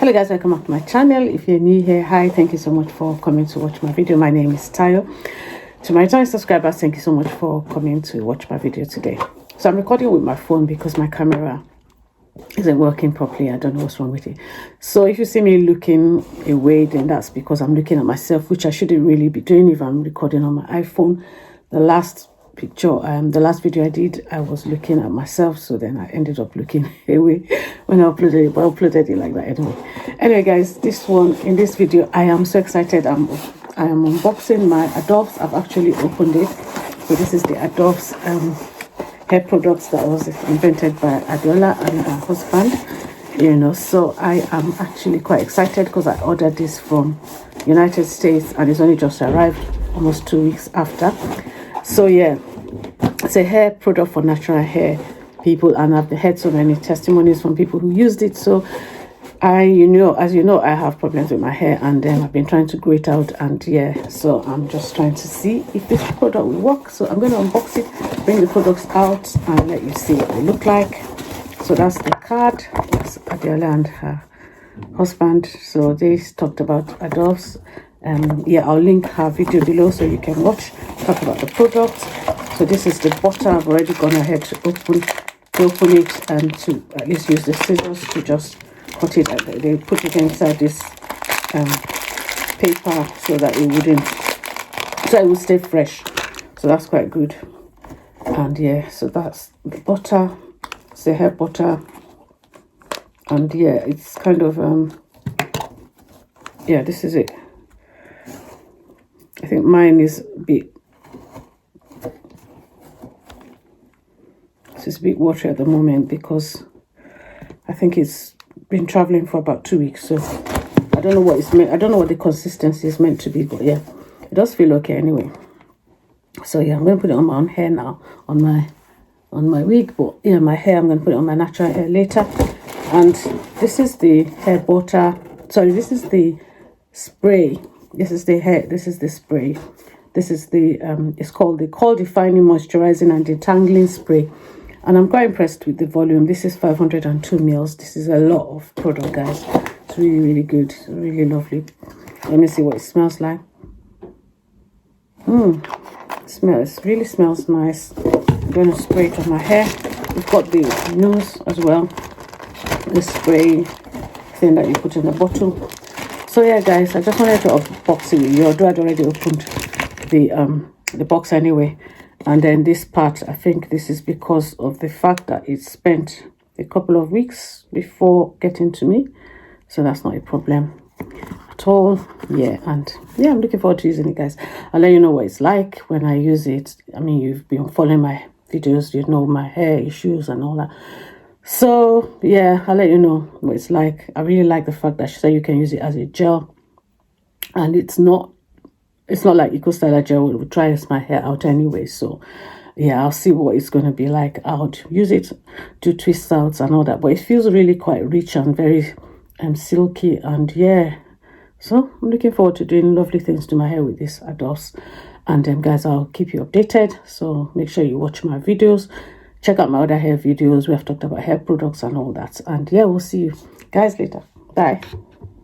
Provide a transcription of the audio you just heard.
Hello guys, welcome back to my channel. If you're new here, hi, thank you so much for coming to watch my video. My name is Tayo. To my channel subscribers, thank you so much for coming to watch my video today. So I'm recording with my phone because my camera isn't working properly. I don't know what's wrong with it. So if you see me looking away, then that's because I'm looking at myself, which I shouldn't really be doing if I'm recording on my iPhone. The last video I did, I was looking at myself, so then I ended up looking away when I uploaded it, but I uploaded it like that anyway guys. In this video I am so excited. I am unboxing my Adovz. I've actually opened it. So this is the Adovz hair products that was invented by Adeola and her husband, so I am actually quite excited because I ordered this from United States and it's only just arrived almost 2 weeks after. So yeah, it's a hair product for natural hair people, and I've heard so many testimonies from people who used it. So as you know, I have problems with my hair, and I've been trying to grow it out, and yeah, so I'm just trying to see if this product will work. So I'm going to unbox it, bring the products out, and let you see what they look like. So that's the card. That's Adeola and her husband. So they talked about Adovz. Yeah, I'll link her video below so you can watch, talk about the product. So this is the butter. I've already gone ahead to open it and to at least use the scissors to just cut it. They put it inside this paper so that it will stay fresh. So that's quite good. And yeah, so that's the butter. It's the hair butter, and yeah, it's kind of yeah, this is it. I think mine is a bit watery at the moment because I think it's been traveling for about 2 weeks. So I don't know what it's meant. I don't know what the consistency is meant to be, but yeah, it does feel okay anyway. So yeah, I'm gonna put it on my own hair now, on my wig, but yeah, my hair, I'm gonna put it on my natural hair later. And this is the hair butter. Sorry, this is the spray. This is the hair. This is the spray. This is the it's called the defining, moisturizing and detangling spray, and I'm quite impressed with the volume. This is 502 mils. This is a lot of product, guys. It's really good. It's really lovely. Let me see what it smells like. It really smells nice. I'm going to spray it on my hair. We've got the nose as well, the spray thing that you put in the bottle. So yeah guys, I just wanted to unbox it with you, although I'd already opened the box anyway. And then this part, I think this is because of the fact that it spent a couple of weeks before getting to me, so that's not a problem at all. Yeah, and yeah, I'm looking forward to using it, guys. I'll let you know what it's like when I use it. I mean, you've been following my videos, you know my hair issues and all that. So yeah, I'll let you know what it's like. I really like the fact that she said you can use it as a gel, and it's not like Eco Styler gel will dries my hair out anyway. So yeah, I'll see what it's going to be like. I'll use it to twist outs and all that, but it feels really quite rich and very silky, and yeah, so I'm looking forward to doing lovely things to my hair with this Adovz. And guys, I'll keep you updated, so make sure you watch my videos. Check out my other hair videos. We have talked about hair products and all that. And yeah, we'll see you guys later. Bye.